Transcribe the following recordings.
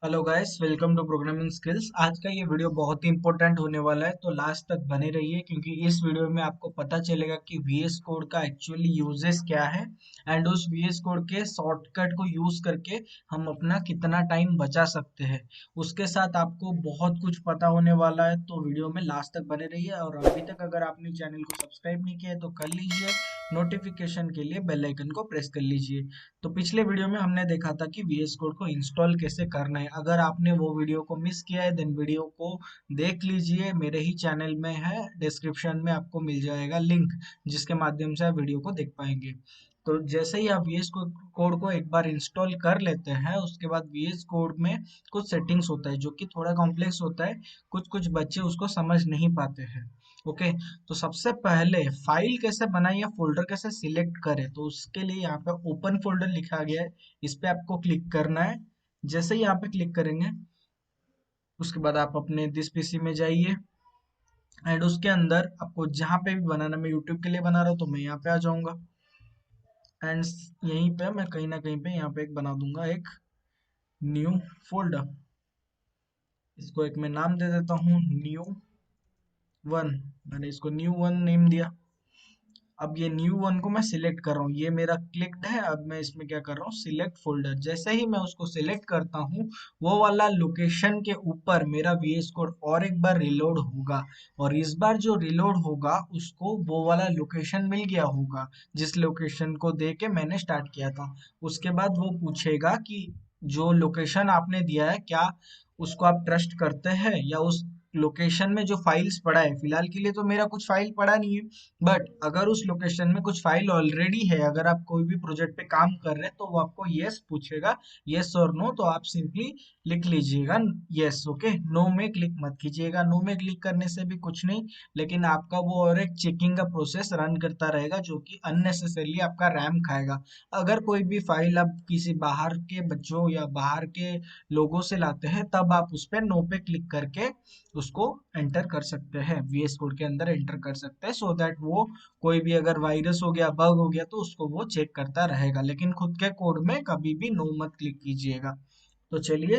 Hello guys, welcome to programming skills. आज का ये वीडियो बहुत ही इंपॉर्टेंट होने वाला है, तो लास्ट तक बने रहिए क्योंकि इस वीडियो में आपको पता चलेगा कि वीएस कोड का एक्चुअली यूजेस क्या है एंड उस वीएस कोड के शॉर्टकट को यूज करके हम अपना कितना टाइम बचा सकते हैं। उसके साथ आपको बहुत कुछ पता होने वाला है, तो वीडियो में लास्ट तक बने रहिए। और अभी तक अगर आपने चैनल को सब्सक्राइब नहीं किया है तो कर लीजिए, नोटिफिकेशन के लिए बेल आइकन को प्रेस कर लीजिए। तो पिछले वीडियो में हमने देखा था कि वीएस कोड को इंस्टॉल कैसे करना है। अगर आपने वो वीडियो को मिस किया है देन वीडियो को देख लीजिए, मेरे ही चैनल में है, डिस्क्रिप्शन में आपको मिल जाएगा लिंक, जिसके माध्यम से आप वीडियो को देख पाएंगे। तो जैसे ही आप वीएस कोड को एक बार इंस्टॉल कर लेते हैं, उसके बाद वीएस कोड में कुछ सेटिंग्स होता है जो कि थोड़ा कॉम्प्लेक्स होता है, कुछ कुछ बच्चे उसको समझ नहीं पाते हैं। ओके, तो सबसे पहले फाइल कैसे बनाएं या फोल्डर कैसे सिलेक्ट करें, तो उसके लिए यहाँ पे ओपन फोल्डर लिखा गया है, इस पे आपको क्लिक करना है। जैसे ही यहाँ पे क्लिक करेंगे, उसके बाद आप अपने दिस पीसी में जाइए एंड उसके अंदर आपको जहाँ पे भी बनाना, मैं यूट्यूब के लिए बना रहा हूँ तो मैं यहाँ पे आ जाऊंगा एंड यहीं पे मैं कहीं ना कहीं पे यहाँ पे एक बना दूंगा, एक न्यू फोल्डर। इसको एक मैं नाम दे देता हूँ, न्यू वन। मैंने इसको न्यू वन नेम दिया। अब ये न्यू वन को मैं सिलेक्ट कर रहा हूँ, ये मेरा क्लिक्ड है। अब मैं इसमें क्या कर रहा हूँ, सिलेक्ट फोल्डर। जैसे ही मैं उसको सिलेक्ट करता हूँ, वो वाला लोकेशन के ऊपर मेरा वीएस कोड और एक बार रिलोड होगा। और इस बार जो रिलोड होगा उसको वो वाला लोकेशन मिल गया होगा जिस लोकेशन को दे के मैंने स्टार्ट किया था। उसके बाद वो पूछेगा कि जो लोकेशन आपने दिया है, क्या उसको आप ट्रस्ट करते हैं, या उस लोकेशन में जो फाइल्स पड़ा है। फिलहाल के लिए तो मेरा कुछ फाइल पड़ा नहीं है, बट अगर उस लोकेशन में कुछ फाइल ऑलरेडी है, अगर आप कोई भी प्रोजेक्ट पे काम कर रहे हैं, तो वो आपको यस पूछेगा, यस और नो। तो आप सिंपली लिख लीजिएगा यस। ओके, नो में क्लिक मत कीजिएगा, नो में क्लिक करने से भी कुछ नहीं, लेकिन आपका वो और एक चेकिंग का प्रोसेस रन करता रहेगा जो कि अननेसेसरली आपका रैम खाएगा। अगर कोई भी फाइल आप किसी बाहर के बच्चों या बाहर के लोगों से लाते हैं, तब आप उस पर नो पे क्लिक करके उसको एंटर कर सकते हैं, वीएस कोड के अंदर एंटर कर सकते हैं, सो दैट वो कोई भी अगर वायरस हो गया, बग हो गया, तो उसको वो चेक करता रहेगा। लेकिन खुद के कोड में कभी भी नो मत क्लिक कीजिएगा। तो चलिए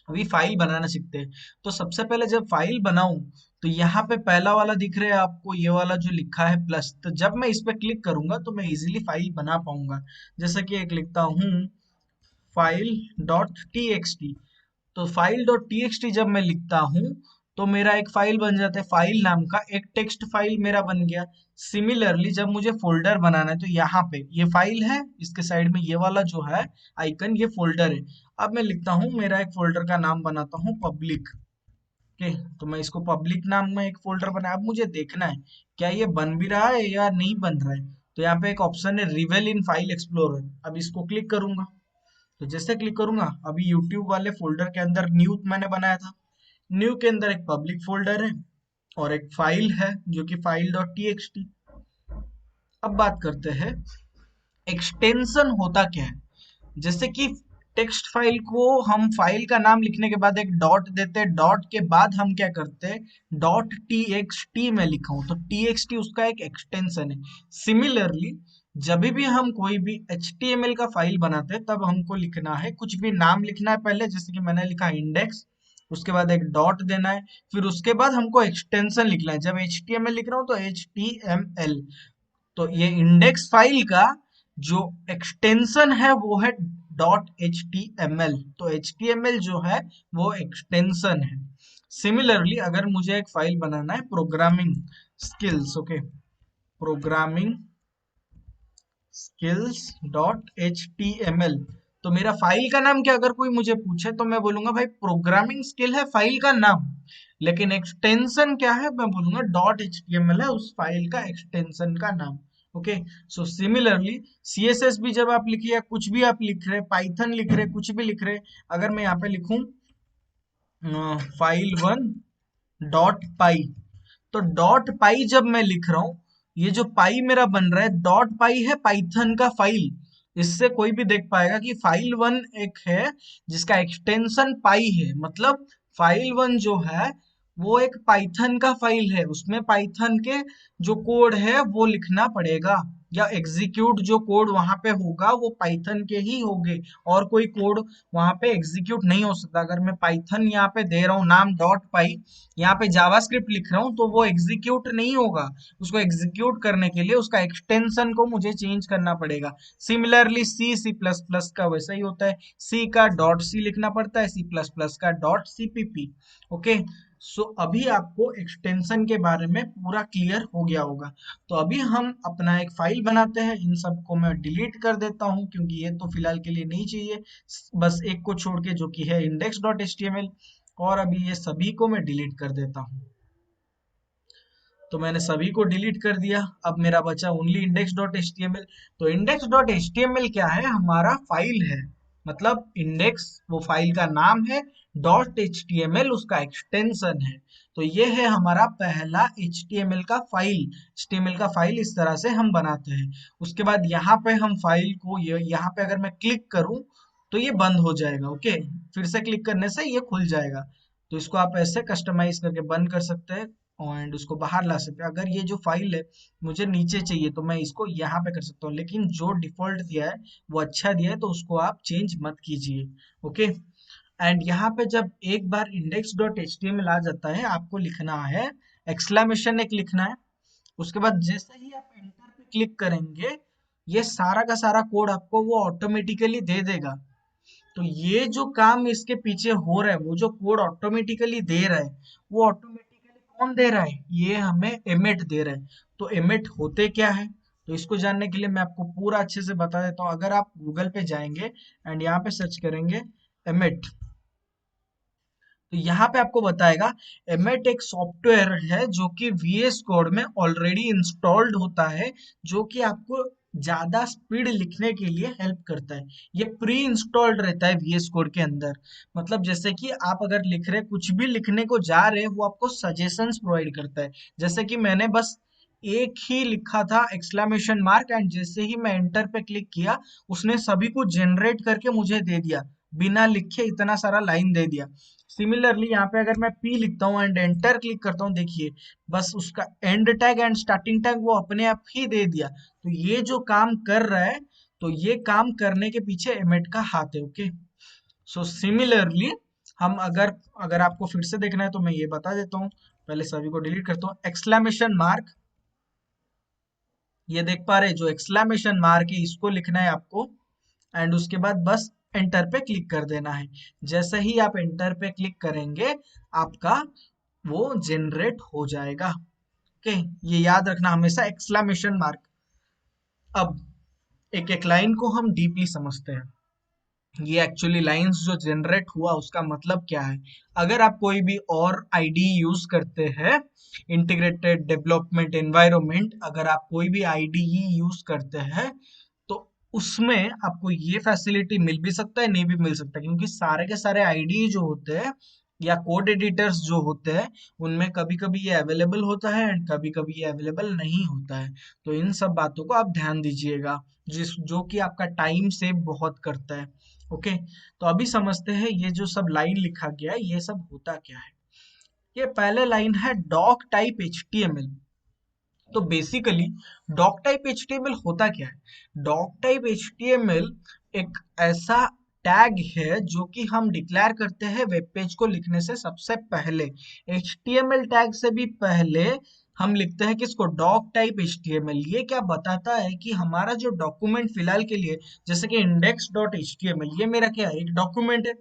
अभी फाइल बनाना सीखते हैं। तो सबसे पहले जब फाइल बनाऊं, तो यहाँ पे पहला वाला दिख रहा है आपको, ये वाला जो लिखा है प्लस, तो जब मैं इस पे क्लिक करूंगा तो मैं इजीली फाइल बना पाऊंगा। जैसे कि एक लिखता हूँ, file dot T x T. तो फाइल डॉट टीएक्सटी जब मैं लिखता हूँ, तो मेरा एक फाइल बन जाता है, फाइल नाम का एक टेक्स्ट फाइल मेरा बन गया। सिमिलरली जब मुझे फोल्डर बनाना है, तो यहाँ पे ये फाइल है, इसके साइड में ये वाला जो है आइकन, ये फोल्डर है। अब मैं लिखता हूँ, मेरा एक फोल्डर का नाम बनाता हूँ पब्लिक। ओके, तो मैं इसको पब्लिक नाम में एक फोल्डर बनाया। अब मुझे देखना है क्या ये बन भी रहा है या नहीं बन रहा है। तो यहाँ पे एक ऑप्शन है रिवेल इन फाइल एक्सप्लोरर, अब इसको क्लिक करूंगा। तो जैसे क्लिक करूंगा, अभी यूट्यूब वाले फोल्डर के अंदर न्यू मैंने बनाया था, न्यू के अंदर एक पब्लिक फोल्डर है और एक फाइल है जो कि फाइल डॉट टीएक्सटी। अब बात करते हैं एक्सटेंशन होता क्या है। जैसे कि टेक्स्ट फाइल को हम फाइल का नाम लिखने के बाद एक डॉट देते हैं, डॉट के बाद हम क्या करते हैं, डॉट टी एक्स टी में लिखा हूं तो टी एक्स टी उसका एक एक्सटेंशन है। सिमिलरली जब भी हम कोई भी एच टी एम एल का फाइल बनाते हैं, तब हमको लिखना है, कुछ भी नाम लिखना है पहले, जैसे कि मैंने लिखा इंडेक्स, उसके बाद एक डॉट देना है, फिर उसके बाद हमको एक्सटेंशन लिखना है। जब एच टी एम एल लिख रहा हूँ तो एच टी एम एल। तो ये इंडेक्स फाइल का जो एक्सटेंशन है वो है dot H T M L. तो एच टी एम एल जो है वो एक्सटेंशन है। सिमिलरली अगर मुझे एक फाइल बनाना है programming skills, okay, programming skills dot H T M L, तो मेरा फाइल का नाम क्या, अगर कोई मुझे पूछे तो मैं बोलूंगा भाई प्रोग्रामिंग स्किल है फाइल का नाम, लेकिन एक्सटेंशन क्या है, मैं बोलूंगा dot H T M L है उस फाइल का एक्सटेंशन का नाम। ओके, सो सिमिलरली सीएसएस भी जब आप लिखिए, कुछ भी आप लिख रहे, पाइथन लिख रहे, कुछ भी लिख रहे, अगर मैं यहाँ पे लिखूं फाइल वन डॉट पाई, तो डॉट पाई जब मैं लिख रहा हूं, ये जो पाई मेरा बन रहा है, डॉट पाई है पाइथन का फाइल। इससे कोई भी देख पाएगा कि फाइल वन एक है जिसका एक्सटेंशन पाई है, मतलब फाइल वन जो है वो एक पाइथन का फाइल है, उसमें पाइथन के जो कोड है वो लिखना पड़ेगा। या एग्जीक्यूट जो कोड वहां पे होगा वो पाइथन के ही होंगे, और कोई कोड वहां पे एग्जीक्यूट नहीं हो सकता। अगर मैं पाइथन यहाँ पे दे रहा हूँ नाम डॉट पाई, यहाँ पे जावास्क्रिप्ट लिख रहा हूँ, तो वो एग्जीक्यूट नहीं होगा। उसको एग्जीक्यूट करने के लिए उसका एक्सटेंशन को मुझे चेंज करना पड़ेगा। Similarly C C plus plus का वैसा ही होता है, सी का डॉट सी लिखना पड़ता है, सी प्लस प्लस का डॉट सीपीपी। ओके, सो अभी आपको एक्सटेंशन के बारे में पूरा क्लियर हो गया होगा। तो अभी हम अपना एक फाइल बनाते हैं। इन सबको मैं डिलीट कर देता हूँ क्योंकि ये तो फिलहाल के लिए नहीं चाहिए, बस एक को छोड़ के जो कि है इंडेक्स डॉट एच। और अभी ये सभी को मैं डिलीट कर देता हूँ। तो मैंने सभी को डिलीट कर दिया, अब मेरा बचा ओनली इंडेक्स डॉट एच। तो इंडेक्स डॉट एच क्या है, हमारा फाइल है। मतलब इंडेक्स वो फाइल का नाम है, डॉट एच उसका एक्सटेंशन है। तो ये है हमारा पहला HTML का फाइल। HTML का फाइल इस तरह से हम बनाते हैं। उसके बाद यहाँ पे हम फाइल को यहाँ पे अगर मैं क्लिक करूँ तो ये बंद हो जाएगा। ओके, फिर से क्लिक करने से ये खुल जाएगा। तो इसको आप ऐसे कस्टमाइज करके बंद कर सकते हैं एंड उसको बाहर ला सकते हैं। अगर ये जो फाइल है मुझे नीचे चाहिए तो मैं इसको यहाँ पे कर सकता हूँ, लेकिन जो डिफॉल्ट दिया है वो अच्छा दिया है, तो उसको आप चेंज मत कीजिए। ओके, एंड यहाँ पे जब एक बार इंडेक्स डॉट एच आ जाता है, आपको लिखना है एक्सक्लेमेशन एक लिखना है। उसके बाद जैसे ही आप एंटर पे क्लिक करेंगे, ये सारा का सारा कोड आपको वो ऑटोमेटिकली दे देगा। तो ये जो काम इसके पीछे हो रहा है, वो जो कोड ऑटोमेटिकली दे रहा है, वो ऑटोमेटिकली कौन दे रहा है, ये हमें एमिट दे रहा है। तो एमिट होते क्या है, तो इसको जानने के लिए मैं आपको पूरा अच्छे से बता देता हूँ। अगर आप गूगल पे जाएंगे एंड यहाँ पे सर्च करेंगे एमिट, तो यहाँ पे आपको बताएगा एमेट एक सॉफ्टवेयर है जो कि VS कोड में ऑलरेडी इंस्टॉल्ड होता है, जो कि आपको ज्यादा स्पीड लिखने के लिए हेल्प करता है। ये प्री इंस्टॉल्ड रहता है VS कोड के अंदर। मतलब जैसे कि आप अगर लिख रहे कुछ भी लिखने को जा रहे हैं, वो आपको सजेशंस प्रोवाइड करता है। जैसे कि मैंने बस एक ही लिखा था एक्सक्लेमेशन मार्क, एंड जैसे ही मैं एंटर पे क्लिक किया, उसने सभी को जनरेट करके मुझे दे दिया, बिना लिखे इतना सारा लाइन दे दिया। सिमिलरली यहाँ पे अगर मैं P लिखता हूँ एंड एंटर क्लिक करता हूँ, देखिए बस उसका and tag and starting tag वो अपने आप ही दे दिया। तो ये जो काम कर रहा है, तो ये काम करने के पीछे एमेट का हाथ है। ओके, सो सिमिलरली हम अगर अगर आपको फिर से देखना है तो मैं ये बता देता हूँ। पहले सभी को डिलीट करता हूँ। एक्सक्लेमेशन मार्क, ये देख पा रहे हैं, जो एक्सक्लेमेशन मार्क है इसको लिखना है आपको, एंड उसके बाद बस एंटर पे क्लिक कर देना है। जैसे ही आप एंटर पे क्लिक करेंगे, आपका वो जनरेट हो जाएगा। ओके, ये याद रखना हमेशा एक्सक्लेमेशन मार्क। अब एक एक लाइन को हम डीपली समझते हैं। ये एक्चुअली लाइंस जो जनरेट हुआ उसका मतलब क्या है। अगर आप कोई भी और आईडी यूज करते हैं, इंटीग्रेटेड डेवलपमेंट एनवायरनमेंट, अगर आप कोई भी आईडीई यूज करते हैं, तो उसमें आपको ये फैसिलिटी मिल भी सकता है, नहीं भी मिल सकता, क्योंकि सारे के सारे आईडी जो होते हैं या कोड एडिटर्स जो होते हैं, उनमें कभी कभी ये अवेलेबल होता है एंड कभी कभी ये अवेलेबल नहीं होता है। तो इन सब बातों को आप ध्यान दीजिएगा, जिस जो कि आपका टाइम सेव बहुत करता है। ओके, तो अभी समझते हैं ये जो सब लाइन लिखा गया है ये सब होता क्या है। ये पहले लाइन है डॉक टाइप HTML। तो बेसिकली डॉक टाइप HTML होता क्या है। डॉक टाइप HTML एक ऐसा टैग है जो कि हम डिक्लेयर करते हैं वेब पेज को लिखने से सबसे पहले। HTML टैग से भी पहले हम लिखते हैं किसको, डॉक टाइप HTML। ये क्या बताता है कि हमारा जो डॉक्यूमेंट फिलहाल के लिए, जैसे कि इंडेक्स डॉट HTML, ये मेरा क्या है, एक डॉक्यूमेंट है।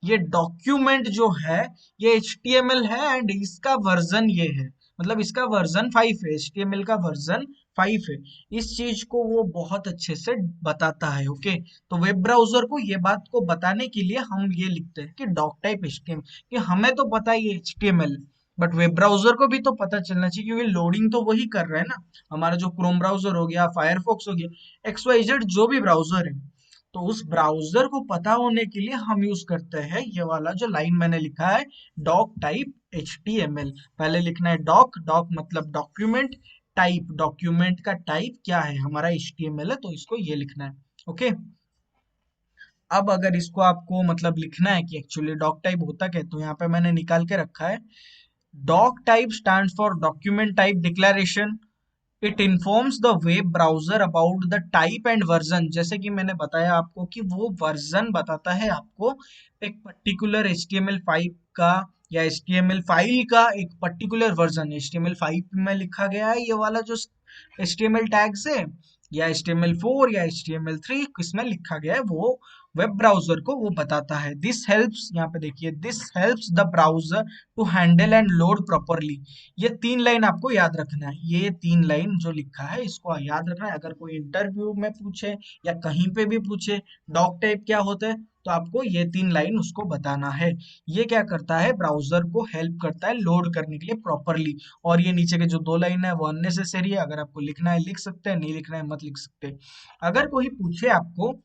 ये डॉक्यूमेंट जो है ये HTML है एंड इसका वर्जन ये है, मतलब इसका वर्जन 5 है, HTML का वर्जन 5 है। इस चीज को वो बहुत अच्छे से बताता है। ओके, तो वेब ब्राउजर को ये बात को बताने के लिए हम ये लिखते हैं कि डॉक टाइप HTML, कि हमें तो पता ही है HTML, बट वेब ब्राउजर को भी तो पता चलना चाहिए, क्योंकि लोडिंग तो वही कर रहा है ना। हमारा जो क्रोम ब्राउजर हो गया, फायरफॉक्स हो गया, XYZ जो भी ब्राउजर है, तो उस ब्राउजर को पता होने के लिए हम यूज करते हैं ये वाला जो लाइन मैंने लिखा है, डॉक टाइप HTML। पहले लिखना है डॉक, डॉक मतलब डॉक्यूमेंट, टाइप डॉक्यूमेंट का टाइप क्या है, हमारा HTML है, तो इसको ये लिखना है। ओके, अब अगर इसको आपको मतलब लिखना है कि एक्चुअली डॉक टाइप होता क्या है, तो यहाँ पे मैंने निकाल के रखा है। Doctype stands for document type declaration, it informs the web browser about the type and version, जैसे कि मैंने बताया आपको कि वो वर्जन बताता है आपको एक पर्टिकुलर HTML5 का या HTML फाइल का एक पर्टिकुलर वर्जन। HTML5 में लिखा गया है ये वाला जो HTML टैग्स है, या HTML4 या HTML3 किसमें लिखा गया है, वो वेब ब्राउजर को वो बताता है। दिस हेल्प्स, यहाँ पे देखिए, this helps the browser to handle and load properly. ये 3 लाइन आपको याद रखना है, ये 3 लाइन जो लिखा है इसको याद रखना है। अगर कोई इंटरव्यू में पूछे या कहीं पे भी पूछे डॉक टाइप क्या होता है, तो आपको ये 3 लाइन उसको बताना है। ये क्या करता है, ब्राउजर को हेल्प करता है लोड करने के लिए प्रॉपरली। और ये नीचे के जो 2 लाइन है वो अननेसेसरी है, अगर आपको लिखना है लिख सकते हैं, नहीं लिखना है मत लिख सकते। अगर कोई पूछे आपको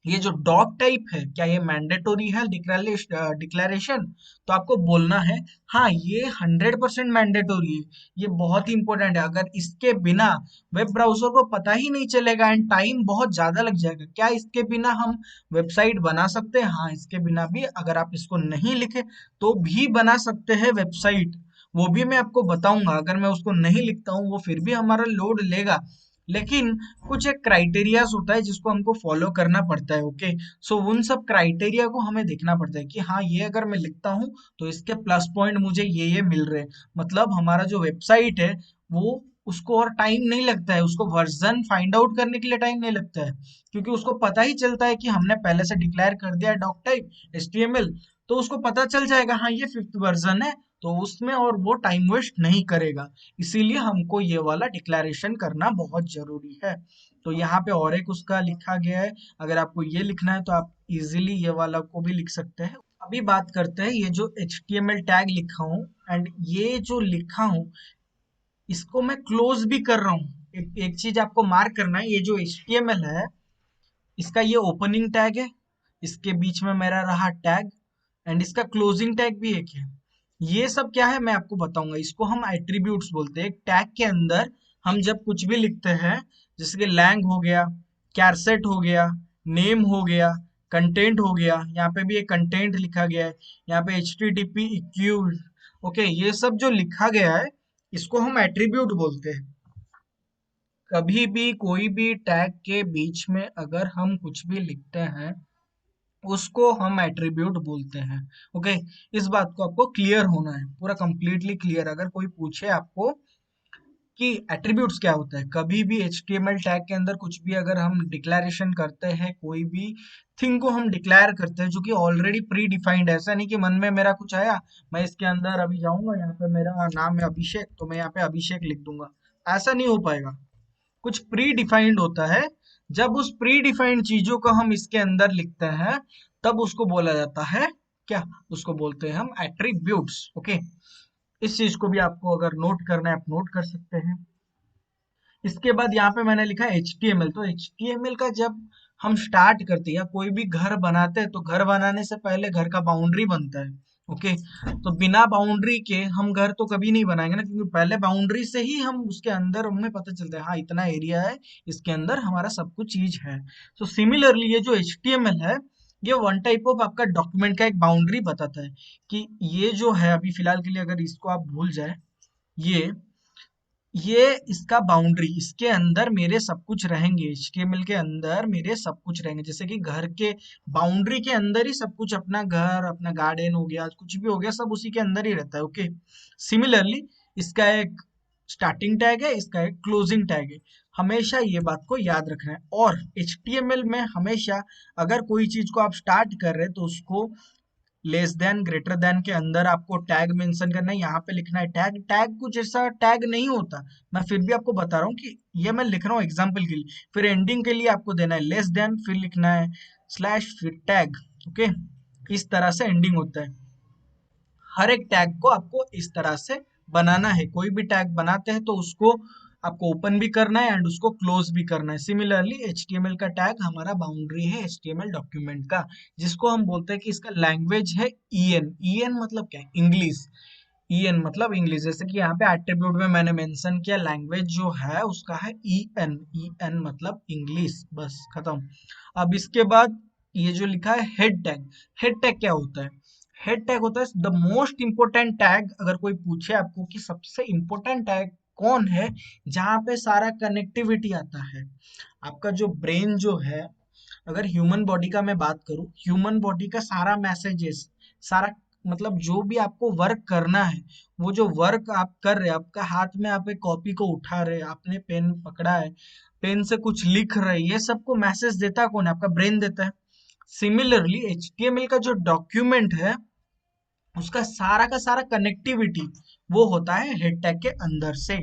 ये जो डॉग टाइप है क्या ये मैंडेटोरी है डिक्लेरेशन, तो आपको बोलना है हाँ ये 100% मैंडेटोरी है, ये बहुत ही इंपॉर्टेंट है। अगर इसके बिना वेब ब्राउजर को पता ही नहीं चलेगा एंड टाइम बहुत ज्यादा लग जाएगा। क्या इसके बिना हम वेबसाइट बना सकते हैं? हाँ, इसके बिना भी अगर आप इसको नहीं लिखे तो भी बना सकते हैं वेबसाइट। वो भी मैं आपको बताऊंगा, अगर मैं उसको नहीं लिखता हूँ वो फिर भी हमारा लोड लेगा, लेकिन कुछ एक क्राइटेरियाज होता है जिसको हमको फॉलो करना पड़ता है। ओके, सो उन सब क्राइटेरिया को हमें देखना पड़ता है कि हाँ ये अगर मैं लिखता हूँ तो इसके प्लस पॉइंट मुझे ये मिल रहे हैं। मतलब हमारा जो वेबसाइट है वो, उसको और टाइम नहीं लगता है, उसको वर्जन फाइंड आउट करने के लिए टाइम नहीं लगता है, क्योंकि उसको पता ही चलता है कि हमने पहले से डिक्लेयर कर दिया है डॉक टाइप HTML, तो उसको पता चल जाएगा हाँ ये 5th वर्जन है, तो उसमें और वो टाइम वेस्ट नहीं करेगा। इसीलिए हमको ये वाला डिक्लेरेशन करना बहुत जरूरी है। तो यहाँ पे और एक उसका लिखा गया है, अगर आपको ये लिखना है तो आप इजीली ये वाला को भी लिख सकते हैं। अभी बात करते हैं ये जो HTML टैग लिखा हूँ एंड ये जो लिखा हूँ इसको मैं क्लोज भी कर रहा हूँ। एक चीज आपको मार्क करना है, ये जो HTML है इसका ये ओपनिंग टैग है, इसके बीच में मेरा रहा टैग एंड इसका क्लोजिंग टैग भी एक है। ये सब क्या है मैं आपको बताऊंगा, इसको हम एट्रीब्यूट्स बोलते हैं। एक टैग के अंदर हम जब कुछ भी लिखते हैं, जैसे कि लैंग हो गया, कैरसेट हो गया, नेम हो गया, कंटेंट हो गया, यहाँ पे भी एक कंटेंट लिखा गया है, यहाँ पे HTTP इक्यू, ओके, ये सब जो लिखा गया है इसको हम एट्रीब्यूट बोलते हैं। कभी भी कोई भी टैग के बीच में अगर हम कुछ भी लिखते हैं उसको हम एट्रीब्यूट बोलते हैं। ओके, इस बात को आपको क्लियर होना है, पूरा कंप्लीटली क्लियर। अगर कोई पूछे आपको कि एट्रीब्यूट्स क्या होता है, कभी भी HTML टैग के अंदर कुछ भी अगर हम डिक्लेरेशन करते हैं, कोई भी थिंग को हम डिक्लेयर करते हैं जो कि ऑलरेडी प्री डिफाइंड है, ऐसा नहीं कि मन में मेरा कुछ आया, मैं इसके अंदर अभी जाऊंगा, यहाँ पे मेरा नाम है अभिषेक तो मैं यहाँ पे अभिषेक लिख दूंगा, ऐसा नहीं हो पाएगा। कुछ प्री डिफाइंड होता है, जब उस प्री डिफाइंड चीजों को हम इसके अंदर लिखते हैं तब उसको बोला जाता है क्या, उसको बोलते हैं हम एट्रीब्यूट्स। ओके, इस चीज को भी आपको अगर नोट करना है आप नोट कर सकते हैं। इसके बाद यहाँ पे मैंने लिखा है HTML, तो HTML का जब हम स्टार्ट करते हैं या कोई भी घर बनाते हैं तो घर बनाने से पहले घर का बाउंड्री बनता है। ओके, तो बिना बाउंड्री के हम घर तो कभी नहीं बनाएंगे ना, क्योंकि पहले बाउंड्री से ही हम उसके अंदर हमें पता चलता है हाँ इतना एरिया है, इसके अंदर हमारा सब कुछ चीज है। तो सिमिलरली ये जो HTML है ये वन टाइप ऑफ आपका डॉक्यूमेंट का एक बाउंड्री बताता है कि ये जो है अभी फिलहाल के लिए अगर इसको आप भूल जाए, ये ये इसका बाउंड्री, इसके अंदर मेरे सब कुछ रहेंगे, HTML के अंदर मेरे सब कुछ रहेंगे। जैसे कि घर के बाउंड्री के अंदर ही सब कुछ, अपना घर, अपना गार्डन हो गया, कुछ भी हो गया, सब उसी के अंदर ही रहता है। ओके, सिमिलरली इसका एक स्टार्टिंग टैग है, इसका एक क्लोजिंग टैग है। हमेशा ये बात को याद रखना है। और HTML में हमेशा अगर कोई चीज को आप स्टार्ट कर रहे हैं तो उसको लेस देन ग्रेटर देन के अंदर आपको टैग मेंशन करना है, यहाँ पे लिखना है टैग। टैग कुछ ऐसा टैग नहीं होता, मैं फिर भी आपको बता रहा हूँ कि ये मैं लिख रहा हूँ एग्जांपल के लिए। फिर एंडिंग के लिए आपको देना है लेस देन, फिर लिखना है स्लैश, फिर टैग। ओके, इस तरह से एंडिंग होता है। हर एक टैग को आपको इस तरह से बनाना है। कोई भी टैग बनाते हैं तो उसको आपको ओपन भी करना है एंड उसको क्लोज भी करना है। सिमिलरली HTML का टैग हमारा बाउंड्री है HTML डॉक्यूमेंट का, जिसको हम बोलते हैं कि इसका लैंग्वेज है EN। EN मतलब क्या है, इंग्लिश। EN मतलब इंग्लिश। जैसे कि यहाँ पे एट्रीब्यूट में मैंने मेंशन किया, लैंग्वेज जो है उसका है EN। EN मतलब इंग्लिश, बस खत्म। अब इसके बाद ये जो लिखा है हेड टैग। हेड टैग क्या होता है? हेड टैग होता है द मोस्ट इंपोर्टेंट टैग। अगर कोई पूछे आपको कि सबसे इंपोर्टेंट टैग कौन है जहाँ पे सारा कनेक्टिविटी आता है। आपका जो ब्रेन जो है, अगर ह्यूमन बॉडी का मैं बात करूं, ह्यूमन बॉडी का सारा मैसेजेस, सारा मतलब जो भी आपको वर्क करना है, वो जो वर्क आप कर रहे हैं, आपका हाथ में आप एक कॉपी को उठा रहे हैं, आपने पेन पकड़ा है, पेन से कुछ लिख रहे हैं, ये सबको मैसेज देता कौन है? आपका ब्रेन देता है। सिमिलरली एचटीएमएल का जो डॉक्यूमेंट है, उसका सारा का सारा कनेक्टिविटी वो होता है हेड टैग के अंदर से।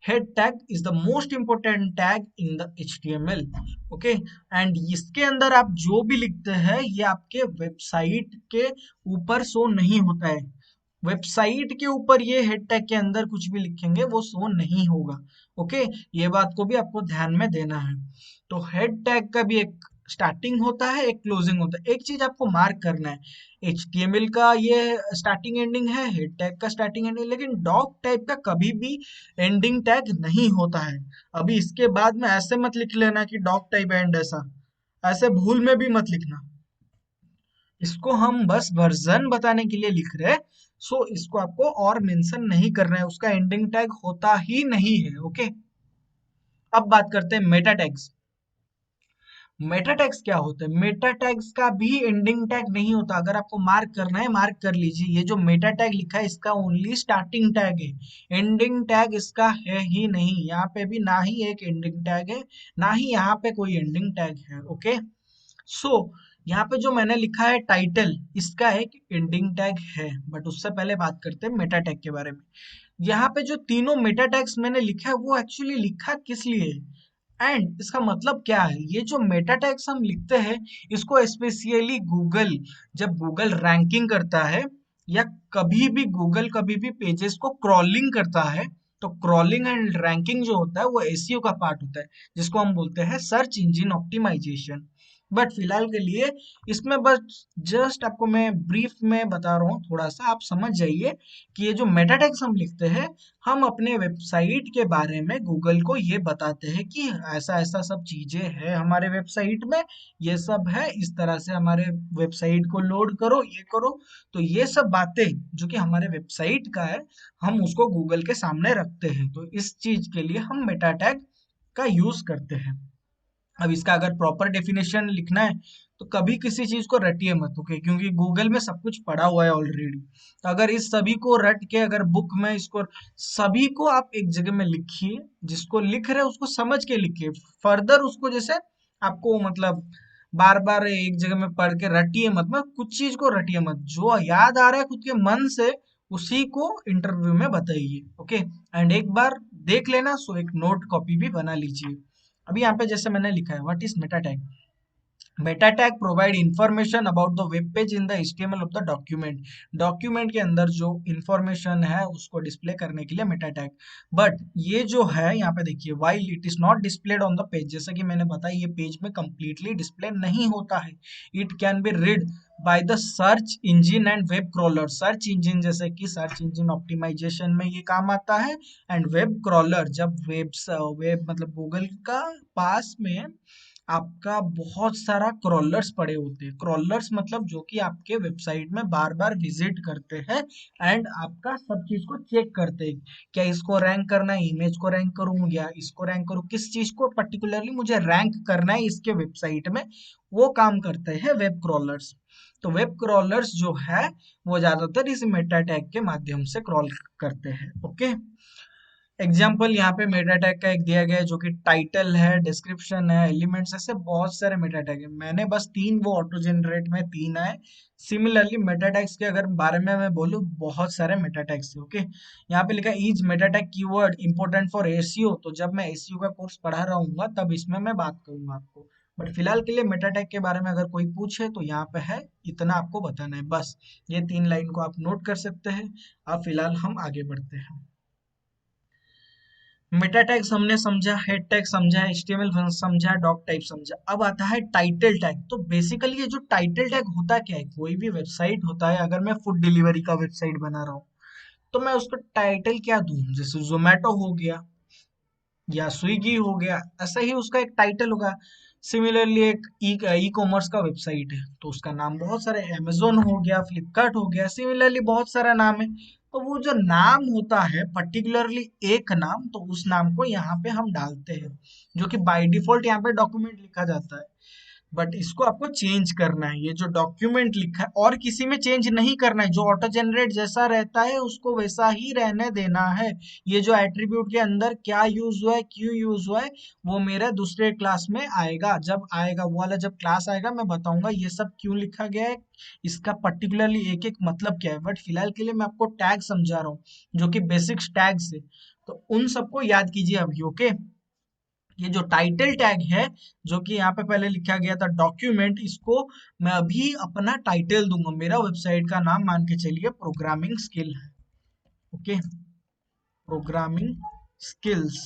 Head tag is the most important tag in the HTML. Okay, and इसके अंदर आप जो भी लिखते हैं ये आपके वेबसाइट के ऊपर शो नहीं होता है। वेबसाइट के ऊपर ये हेड टैग के अंदर कुछ भी लिखेंगे वो शो नहीं होगा। ओके, ये बात को भी आपको ध्यान में देना है। तो हेड टैग का भी एक स्टार्टिंग होता है, एक क्लोजिंग होता है। एक चीज आपको मार्क करना है, एचटीएमएल का ये स्टार्टिंग एंडिंग है, हेड टैग का स्टार्टिंग एंडिंग, लेकिन डॉक टाइप का कभी भी एंडिंग टैग नहीं होता है। अभी इसके बाद में ऐसे मत लिख लेना कि डॉक टाइप एंड, ऐसा ऐसे भूल में भी मत लिखना। इसको हम बस वर्जन बताने के लिए लिख रहे हैं। सो इसको आपको और मेंशन नहीं करना है, उसका एंडिंग टैग होता ही नहीं है। ओके, अब बात करते हैं मेटा टैग्स। मेटा टैग्स क्या होता है? मेटा टैग्स का भी एंडिंग टैग नहीं होता। अगर आपको मार्क करना है, मार्क कर लीजिए, ये जो मेटा टैग लिखा है इसका ओनली स्टार्टिंग टैग है, एंडिंग टैग इसका है ही नहीं। यहाँ पे भी ना ही एक एंडिंग टैग है, ना ही यहाँ पे कोई एंडिंग टैग है। ओके, सो यहाँ पे जो मैंने लिखा है टाइटल, इसका एक एंडिंग टैग है। बट उससे पहले बात करते हैं मेटा टैग के बारे में। यहाँ पे जो तीनों मेटा टैग्स मैंने लिखा है वो एक्चुअली लिखा किस लिए है एंड इसका मतलब क्या है? ये जो मेटा टैग्स हम लिखते हैं, इसको स्पेशली गूगल, जब गूगल रैंकिंग करता है या कभी भी गूगल कभी भी पेजेस को क्रॉलिंग करता है, तो क्रॉलिंग एंड रैंकिंग जो होता है वो एसईओ का पार्ट होता है, जिसको हम बोलते हैं सर्च इंजन ऑप्टिमाइजेशन। बट फिलहाल के लिए इसमें बस जस्ट आपको मैं ब्रीफ में बता रहा हूँ, थोड़ा सा आप समझ जाइए कि ये जो मेटा टैग्स हम लिखते हैं, हम अपने वेबसाइट के बारे में गूगल को ये बताते हैं कि ऐसा ऐसा सब चीजें हैं हमारे वेबसाइट में, ये सब है, इस तरह से हमारे वेबसाइट को लोड करो, ये करो। तो ये सब बातें जो कि हमारे वेबसाइट का है, हम उसको गूगल के सामने रखते हैं। तो इस चीज के लिए हम मेटा टैग का यूज करते हैं। अब इसका अगर प्रॉपर डेफिनेशन लिखना है, तो कभी किसी चीज को रटिए मत। ओके, क्योंकि गूगल में सब कुछ पड़ा हुआ है ऑलरेडी। तो अगर इस सभी को रट के, अगर बुक में इसको सभी को आप एक जगह में लिखिए, जिसको लिख रहे हैं उसको समझ के लिखिए, फर्दर उसको जैसे आपको मतलब बार बार एक जगह में पढ़ के रटिए मत, कुछ चीज को रटिए मत, जो याद आ रहा है खुद के मन से उसी को इंटरव्यू में बताइए। ओके, एंड एक बार देख लेना, सो एक नोट कॉपी भी बना लीजिए। अभी यहाँ पे जैसे मैंने लिखा है, what is Meta tag? Meta tag provide information about the web page in the HTML of the document. Document के अंदर जो इंफॉर्मेशन है उसको डिस्प्ले करने के लिए मेटा टैग। बट ये जो है यहाँ पे देखिए, while it is not displayed on the page, जैसा कि मैंने बताया ये पेज में कंप्लीटली डिस्प्ले नहीं होता है। It can be read by the search engine and web crawler. Search engine जैसे कि सर्च इंजन ऑप्टिमाइजेशन में ये काम आता है, एंड वेब क्रॉलर जब वेब मतलब गूगल का पास में आपका बहुत सारा क्रॉलर्स पड़े होते हैं। क्रॉलर्स मतलब जो कि आपके वेबसाइट में बार बार विजिट करते हैं एंड आपका सब चीज को चेक करते हैं, क्या इसको रैंक करना है, इमेज को रैंक करूं या इसको रैंक करूं, किस चीज को पर्टिकुलरली मुझे रैंक करना है इसके वेबसाइट में, वो काम करते हैं वेब क्रॉलर्स। तो वेब क्रॉलर्स जो है वो ज्यादातर इस मेटा टैग के माध्यम से क्रॉल करते हैं। ओके, एग्जाम्पल यहाँ पे मेटा टैग का एक दिया गया है, जो कि टाइटल है, डिस्क्रिप्शन है, एलिमेंट्स, ऐसे बहुत सारे मेटा टैग है। मैंने बस तीन, वो ऑटो जनरेट में तीन आए। सिमिलरली मेटा टैग्स के अगर बारे में मैं बोलूँ, बहुत सारे मेटा टैग्स है। ओके, यहाँ पे लिखा है is Meta tag keyword important for SEO. तो जब मैं एसईओ का कोर्स पढ़ा रहा हूँ तब इसमें मैं बात करूंगा आपको। बट फिलहाल के लिए मेटा टैग के बारे में अगर कोई पूछे तो यहाँ पे है, इतना आपको बताना है बस। ये तीन लाइन को आप नोट कर सकते हैं। अब फिलहाल हम आगे बढ़ते हैं। मेटा टैग हमने समझा, हेड टैग समझा, एचटीएमएल समझा, डॉक टाइप समझा। अब आता है टाइटल टैग। तो बेसिकली ये जो टाइटल टैग होता क्या है, कोई भी वेबसाइट होता है, अगर मैं फूड डिलीवरी का वेबसाइट बना रहा हूँ तो मैं उसको टाइटल क्या दूं? जैसे जोमेटो हो गया या स्विगी हो गया, ऐसा ही उसका एक टाइटल होगा। सिमिलरली एक ई कॉमर्स का वेबसाइट है तो उसका नाम बहुत सारे, अमेजोन हो गया, फ्लिपकार्ट हो गया, सिमिलरली बहुत सारा नाम है। तो वो जो नाम होता है पर्टिकुलरली एक नाम, तो उस नाम को यहाँ पे हम डालते हैं, जो कि बाय डिफॉल्ट यहाँ पे डॉक्यूमेंट लिखा जाता है। बट इसको आपको चेंज करना है, ये जो डॉक्यूमेंट लिखा है और किसी में चेंज नहीं करना है, जो ऑटो जनरेट जैसा रहता है उसको वैसा ही रहने देना है। ये जो एट्रीब्यूट के अंदर क्या यूज हुआ है, क्यों यूज हुआ है, वो मेरे दूसरे क्लास में आएगा। जब आएगा वो वाला, जब क्लास आएगा मैं बताऊंगा ये सब क्यों लिखा गया है, इसका पर्टिकुलरली एक एक मतलब क्या है। बट फिलहाल के लिए मैं आपको टैग समझा रहा हूँ, जो कि बेसिक्स टैग्स है, तो उन सबको याद कीजिए अभी। ओके, ये जो टाइटल टैग है, जो कि यहाँ पे पहले लिखा गया था डॉक्यूमेंट, इसको मैं अभी अपना टाइटल दूंगा। मेरा वेबसाइट का नाम मान के चलिए प्रोग्रामिंग स्किल है। Okay, programming skills.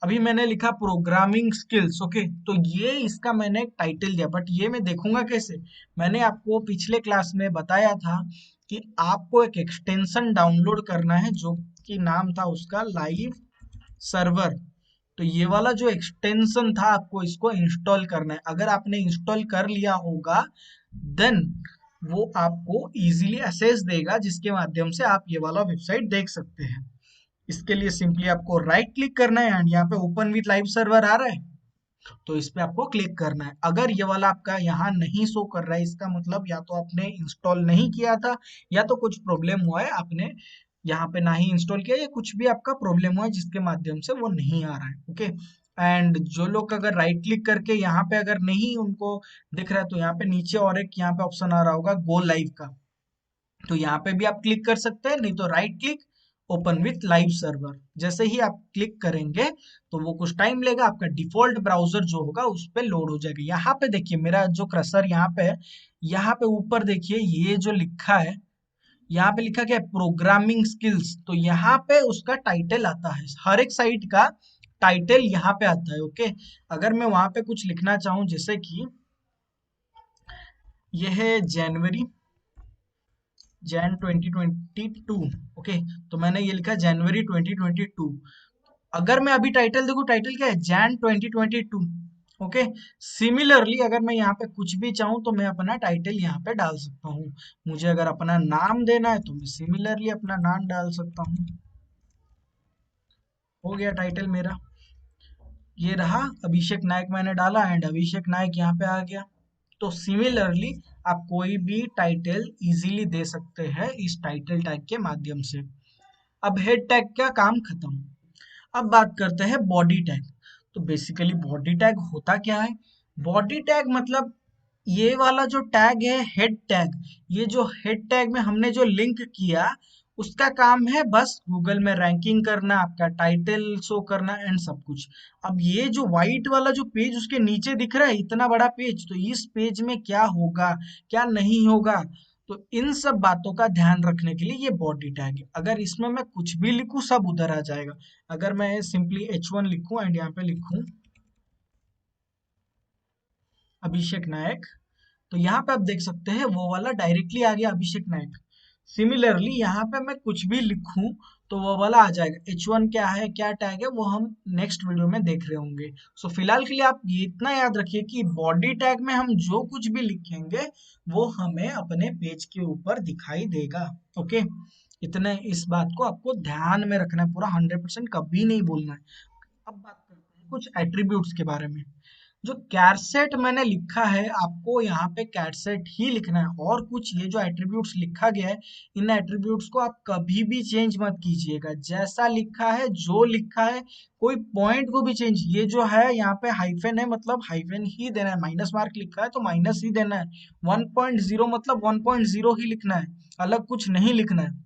अभी मैंने लिखा प्रोग्रामिंग स्किल्स। ओके, तो ये इसका मैंने एक टाइटल दिया, बट ये मैं देखूंगा कैसे। मैंने आपको पिछले क्लास में बताया था कि आपको एक एक्सटेंशन डाउनलोड करना है, जो कि नाम था उसका लाइव सर्वर। तो ये वाला जो एक्सटेंशन था, आपको इसको इंस्टॉल करना है। अगर आपने इंस्टॉल कर लिया होगा, देन वो आपको इजीली एक्सेस देगा, जिसके माध्यम से आप ये वाला वेबसाइट देख सकते हैं। इसके लिए सिंपली आपको राइट क्लिक करना है एंड यहाँ पे ओपन विथ लाइव सर्वर आ रहा है, तो इस पे आपको क्लिक करना है। अगर ये वाला आपका यहाँ नहीं शो कर रहा है, इसका मतलब या तो आपने इंस्टॉल नहीं किया था, या तो कुछ प्रॉब्लम हुआ है, आपने यहाँ पे ना ही इंस्टॉल किया, या कुछ भी आपका प्रॉब्लम हुआ है जिसके माध्यम से वो नहीं आ रहा है। ओके, एंड जो लोग अगर राइट क्लिक करके यहाँ पे अगर नहीं उनको दिख रहा है, तो यहाँ पे नीचे और एक यहाँ पे ऑप्शन आ रहा होगा गो लाइव का, तो यहाँ पे भी आप क्लिक कर सकते हैं, नहीं तो right click open with live server. जैसे ही आप क्लिक करेंगे तो वो कुछ टाइम लेगा, आपका डिफॉल्ट ब्राउजर जो होगा उस पे लोड हो जाएगा। यहाँ पे देखिए मेरा जो क्रसर यहाँ पे है, यहाँ पे ऊपर देखिए ये जो लिखा है, यहाँ पे लिखा क्या है, प्रोग्रामिंग स्किल्स। तो यहाँ पे उसका टाइटल आता है, हर एक साइट का टाइटल यहाँ पे आता है। ओके, अगर मैं वहां पे कुछ लिखना चाहूँ, जैसे कि यह है जनवरी जैन 2022। ओके, तो मैंने ये लिखा जनवरी 2022। अगर मैं अभी टाइटल देखूं, टाइटल क्या है, जैन 2022। ओके, सिमिलरली अगर मैं यहाँ पे कुछ भी चाहूँ तो मैं अपना टाइटल यहाँ पे डाल सकता हूँ। मुझे अगर अपना नाम देना है तो मैं सिमिलरली अपना नाम डाल सकता हूँ। हो गया टाइटल मेरा, ये रहा अभिषेक नायक मैंने डाला एंड अभिषेक नायक यहाँ पे आ गया। तो सिमिलरली आप कोई भी टाइटल इजीली दे सकते हैं इस टाइटल टैग के माध्यम से। अब हेड टैग का काम खत्म। अब बात करते हैं बॉडी टैग। तो बेसिकली बॉडी टैग होता क्या है, बॉडी टैग मतलब ये वाला जो टैग है हेड टैग, ये जो हेड टैग में हमने जो लिंक किया, उसका काम है बस गूगल में रैंकिंग करना, आपका टाइटल शो करना एंड सब कुछ। अब ये जो वाइट वाला जो पेज उसके नीचे दिख रहा है, इतना बड़ा पेज, तो इस पेज में क्या होगा क्या नहीं होगा, तो इन सब बातों का ध्यान रखने के लिए ये बॉडी टैग है। अगर इसमें मैं कुछ भी लिखूं सब उधर आ जाएगा। अगर मैं सिंपली H1 लिखूं एंड यहाँ पे लिखूं अभिषेक नायक, तो यहाँ पे आप देख सकते हैं वो वाला डायरेक्टली आ गया अभिषेक नायक। सिमिलरली यहाँ पे मैं कुछ भी लिखूं तो वो वाला आ जाएगा। H1 क्या है, क्या टैग है, वो हम नेक्स्ट वीडियो में देख रहे होंगे। सो फिलहाल के लिए आप ये इतना याद रखिए कि बॉडी टैग में हम जो कुछ भी लिखेंगे वो हमें अपने पेज के ऊपर दिखाई देगा। ओके, इतने इस बात को आपको ध्यान में रखना है, पूरा 100% कभी नहीं बोलना है। अब बात करते हैं कुछ एट्रीब्यूट्स के बारे में। जो कैरसेट मैंने लिखा है, आपको यहाँ पे कैरसेट ही लिखना है, और कुछ ये जो एट्रीब्यूट्स लिखा गया है, इन एट्रीब्यूट्स को आप कभी भी चेंज मत कीजिएगा। जैसा लिखा है, जो लिखा है, कोई पॉइंट को भी चेंज, ये जो है यहाँ पे हाइफन है मतलब हाइफन ही देना है, माइनस मार्क लिखा है तो माइनस ही देना है, 1.0 मतलब 1.0 ही लिखना है, अलग कुछ नहीं लिखना है।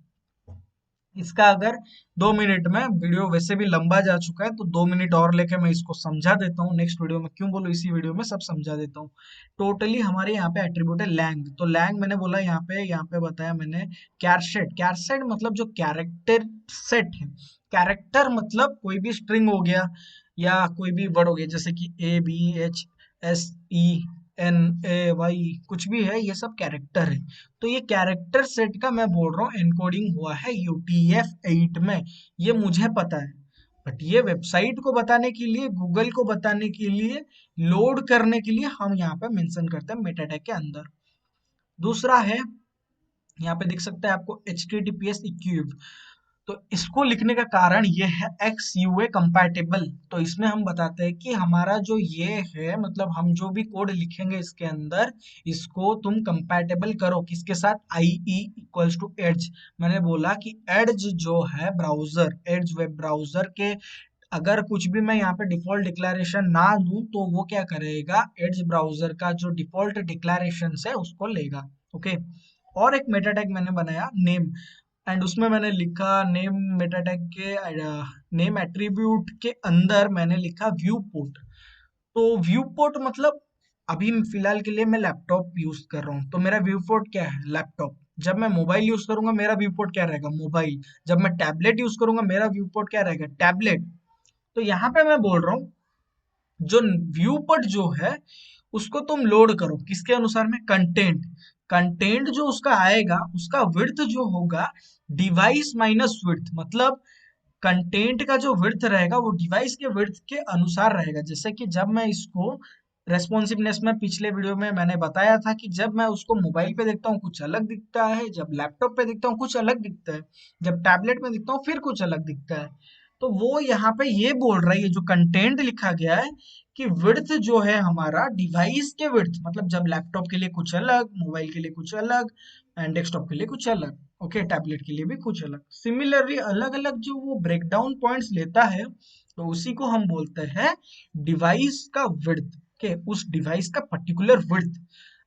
इसका अगर 2 मिनट में, वीडियो वैसे भी लंबा जा चुका है, तो 2 मिनट और लेके मैं इसको समझा देता हूँ नेक्स्ट वीडियो में, क्यों बोलो इसी वीडियो में सब समझा देता हूँ। टोटली हमारे यहाँ पे एट्रीब्यूट है लैंग। तो लैंग मैंने बोला यहाँ पे बताया मैंने कैरसेट। कैरसेट मतलब जो कैरेक्टर सेट है, कैरेक्टर मतलब कोई भी स्ट्रिंग हो गया या कोई भी वर्ड हो गया, जैसे कि ABHSENAY कुछ भी है, ये सब कैरेक्टर है। तो ये कैरेक्टर सेट का मैं बोल रहा हूँ एनकोडिंग हुआ है UTF-8 में, ये मुझे पता है। बट ये वेबसाइट को बताने के लिए, गूगल को बताने के लिए, लोड करने के लिए हम यहाँ पे मेंशन करते हैं मेटा टैग के अंदर। दूसरा है, यहाँ पे दिख सकता है आपको HTTPS इक्विव। तो इसको लिखने का कारण ये है XUA कंपैटिबल। तो इसमें हम बताते हैं कि हमारा जो ये है, मतलब हम जो भी कोड लिखेंगे इसके अंदर, इसको तुम कंपैटिबल करो किसके साथ, IE इक्वल्स टू एड्ज। मैंने बोला कि एड्ज जो है ब्राउजर, एड्ज वेब ब्राउजर के अगर कुछ भी मैं यहाँ पे डिफॉल्ट डिक्लेरेशन ना दूं तो वो क्या करेगा, एड्ज ब्राउजर का जो डिफॉल्ट डिक्लेरेशन है उसको लेगा। ओके। और एक मेटा टैग मैंने बनाया नेम, एंड उसमें मैंने लिखा नेम, मेटा टैग के नेम एट्रीब्यूट के अंदर मैंने लिखा व्यू पोर्ट। तो व्यू पोर्ट मतलब अभी फिलहाल के लिए मैं लैपटॉप यूज कर रहा हूँ तो मेरा व्यू पोर्ट क्या है, लैपटॉप। जब मैं मोबाइल यूज करूंगा मेरा व्यू पोर्ट क्या रहेगा, मोबाइल। जब मैं टैबलेट यूज करूंगा मेरा व्यू पोर्ट क्या रहेगा, टैबलेट। तो यहाँ पे मैं बोल रहा हूँ जो व्यू पोर्ट जो है उसको तुम लोड करो किसके अनुसार में, कंटेंट। कंटेंट जो उसका आएगा उसका विड्थ जो होगा डिवाइस माइनस विड्थ, मतलब कंटेंट का जो विड्थ रहेगा वो डिवाइस के विड्थ के अनुसार रहेगा। जैसे कि जब मैं इसको रेस्पॉन्सिवनेस में पिछले वीडियो में मैंने बताया था कि जब मैं उसको मोबाइल पे देखता हूँ कुछ अलग दिखता है, जब लैपटॉप पे देखता हूँ कुछ अलग दिखता है, जब टैबलेट में देखता हूँ फिर कुछ अलग दिखता है। तो वो यहाँ पे ये बोल रहा है, ये जो कंटेंट लिखा गया है कि विड्थ जो है हमारा डिवाइस के विड्थ, मतलब जब लैपटॉप के लिए कुछ अलग, मोबाइल के लिए कुछ अलग, एंड डेस्कटॉप के लिए कुछ अलग, ओके, टैबलेट के लिए भी कुछ अलग। सिमिलरली अलग अलग जो वो ब्रेकडाउन पॉइंट्स लेता है तो उसी को हम बोलते हैं डिवाइस का विड्थ के, उस डिवाइस का पर्टिकुलर विड्थ।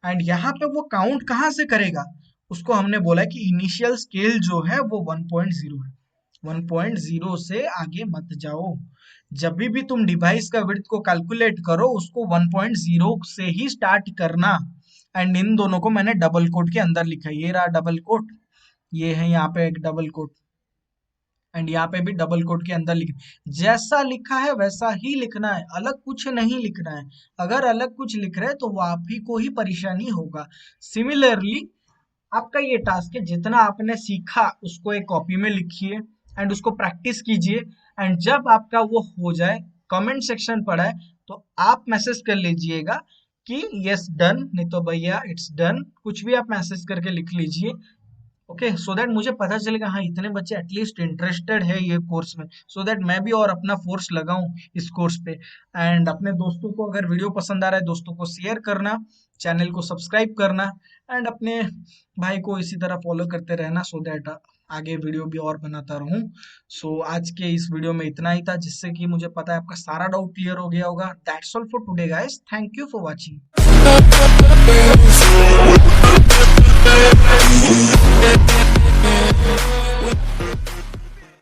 एंड यहाँ पे वो काउंट कहाँ से करेगा, उसको हमने बोला कि इनिशियल स्केल जो है वो 1.0 है, 1.0 से आगे मत जाओ। जब भी तुम डिवाइस का विड्थ को कैलकुलेट करो उसको 1.0 से ही स्टार्ट करना। एंड इन दोनों को मैंने डबल कोट के अंदर लिखा है, ये रहा डबल कोट, ये है यहाँ पे एक डबल कोट, एंड यहाँ पे भी डबल कोट के अंदर लिख, जैसा लिखा है वैसा ही लिखना है, अलग कुछ नहीं लिखना है। अगर अलग कुछ लिख रहे हैं तो वो आप ही को ही परेशानी होगा। सिमिलरली आपका ये टास्क है, जितना आपने सीखा उसको एक कॉपी में लिखिए एंड उसको प्रैक्टिस कीजिए। एंड जब आपका वो हो जाए, कमेंट सेक्शन पड़ा है तो आप मैसेज कर लीजिएगा कि यस डन, नहीं तो भैया इट्स डन, कुछ भी आप मैसेज करके लिख लीजिए। ओके, सो दैट मुझे पता चलेगा हाँ इतने बच्चे एटलीस्ट इंटरेस्टेड है ये कोर्स में, सो दैट मैं भी और अपना फोर्स लगाऊं इस कोर्स पे। एंड अपने दोस्तों को अगर वीडियो पसंद आ रहा है दोस्तों को शेयर करना, चैनल को सब्सक्राइब करना, एंड अपने भाई को इसी तरह फॉलो करते रहना सो दैट आगे वीडियो भी और बनाता रहूं। सो आज के इस वीडियो में इतना ही था, जिससे कि मुझे पता है आपका सारा डाउट क्लियर हो गया होगा। That's all for today guys, thank you for watching.